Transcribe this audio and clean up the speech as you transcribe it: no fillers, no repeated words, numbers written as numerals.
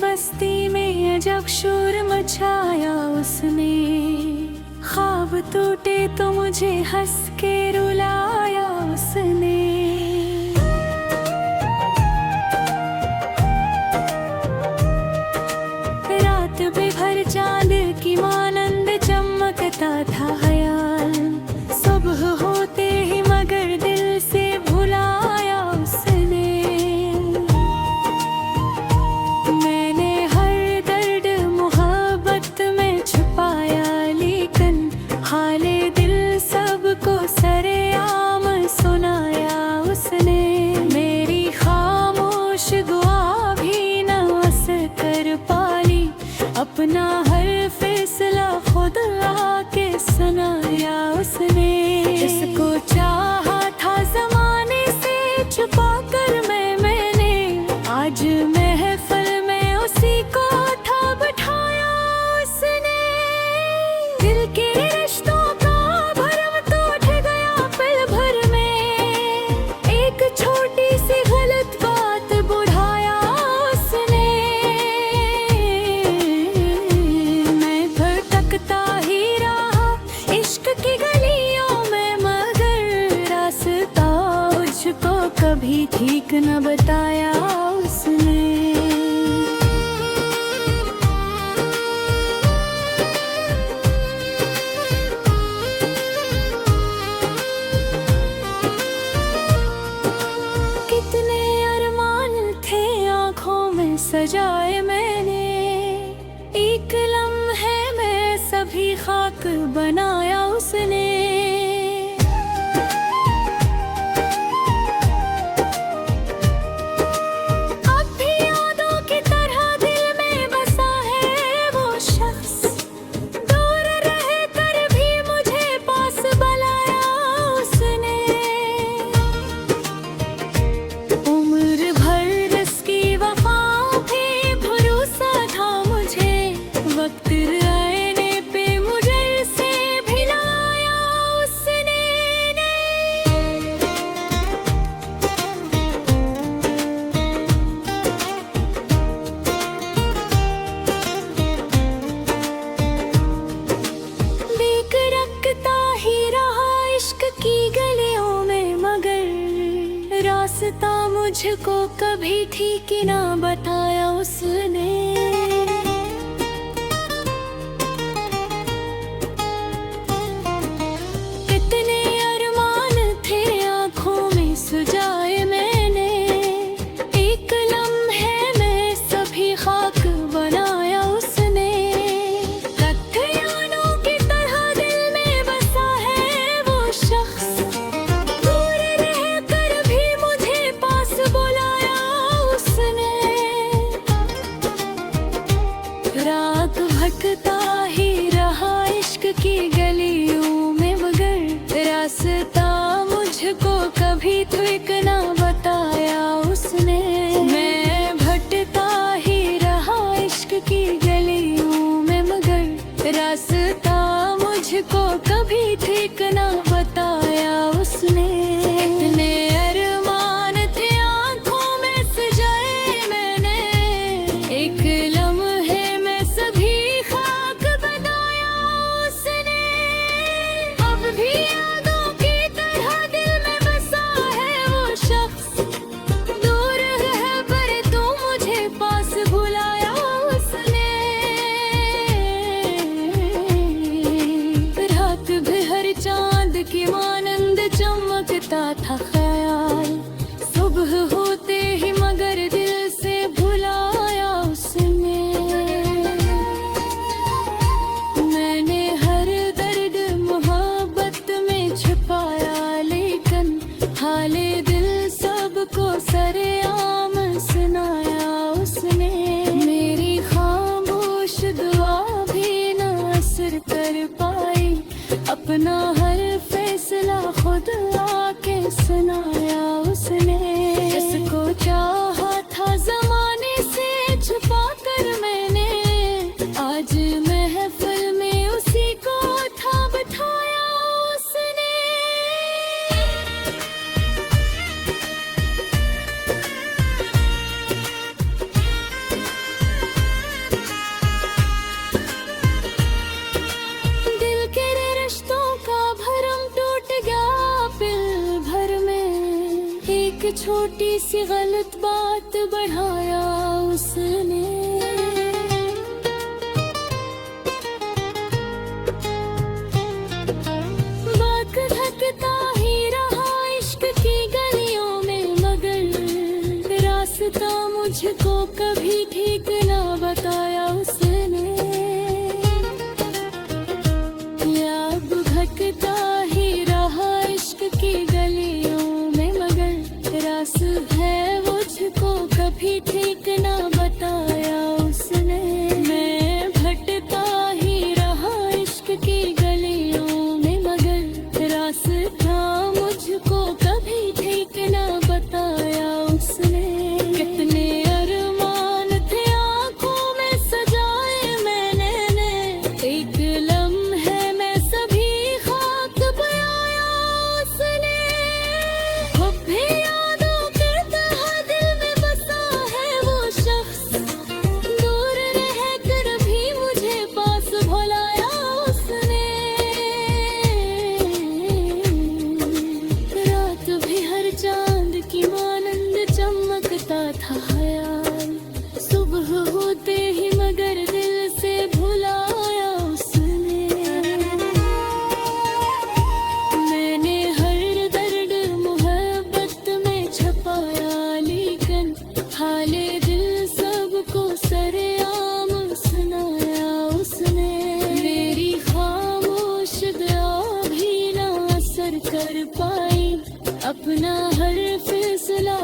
बस्ती में अजब शोर मचाया उसने। ख्वाब टूटे तो मुझे हंस के रुलाया उसने। रात बेभर चांद की मानंद चमकता था ख्याल। सुबह होते ही मगर दिल से भुलाया उसने। मैंने हर दर्द मोहब्बत में छुपाया, लेकिन हाले दिल सबको सरेआम सुनाया उसने। मेरी खामोश दुआ भी न असर कर पाली, अपना हर फैसला खुद आके सुनाया उसने। जिसको चाहा था ज़माने से छुपा कर मैंने, आज महफिल में उसी को था बिठाया उसने। दिल के रिश्तों का भरम तो उठ गया पल भर में, एक छोटी सी गलत बात बढ़ाया उसने। मैं भटकता ही रहा इश्क की गलियों में, मगर रास्ता मुझको कभी ठीक न बताया उसने। कितने अरमान थे आँखों में सजाए मैंने, एक लम्हे में सभी खाक बनाया उसने। अब भी यादों की तरह दिल में बसा है वो शख्स, दूर रहकर भी मुझे पास बुलाया उसने। उम्र भर इसकी वफाओं पे भरोसा था मुझे, वक्त आने पे मुझे से भिलाया उसने। देख रखता ही रहा इश्क की गलियों में, मगर रास्ता मुझको कभी ठीक ना बताया उसने। कितने अरमान थे आँखों में सुजाए मैंने, एक लम्हे में सभी खाक बनाया उसने। हथियारों की तरह दिल में बसा है वो शख्स, दूर रहकर भी मुझे पास बुलाया उसने। रात भटकता ही रहा इश्क की गलियों में, मगर रास्ता मुझको कभी ठीक ना बताया उसने। मैं भटकता ही रहा इश्क की गलियों में, मगर रास्ता मुझको कभी ठीक ना बताया उसने। इतने अरमान थे आँखों में सजाए मैंने, एक लम्हे में सभी खाक बनाया उसने। अब भी यादों की तरह दिल में बसा है वो शख्स, दूर रह पर तू मुझे पास बुलाया उसने। रात भर चांद की मानंद चमकता था ख्याल, सुबह होते ही मगर दिल से भुलाया उसने। मैंने हर दर्द मोहब्बत में छुपाया, लेकिन हाले दिल सबको सरेआम सुनाया उसने। मेरी खामोश दुआ भी न असर कर पाई, अपना हर फैसला खुद आके सुनाया उसने। जिसको चाहा था ज़माने से छुपा कर मैंने, आज महफिल में उसी को था बिठाया उसने। छोटी सी गलत बात बढ़ाया उसने। बात धकता ही रहा इश्क की गलियों में, मगर रास्ता मुझको कभी ठीक ना बताया उसने। अब भटकता ही रहा इश्क की गलियों में, मगर रास्ता है मुझको कभी ठीक ना बताया उसने। मैं भटकता ही रहा इश्क की गलियों में, मगर रास्ता मुझको कभी ठीक ना बताया उसने। कितने अरमान थे आँखों में सजाए मैंने, एक लम्हे में सभी खाक बयाया उसने। अब भी यादों के तह दिल में बसा है वो शख्स, दूर रह कर भी मुझे पास भुलाया उसने। रात भी हर चांद की मानंद चमकता था ख्याल, सुबह होते ही मगर दिल से भुलाया उसने। मैंने हर दर्द मोहब्बत में छपाया, लेकिन हाले दिल सबको सरेआम सुनाया उसने। मेरी खामोश दुआ भी ना असर कर पाई, अपना हर फैसला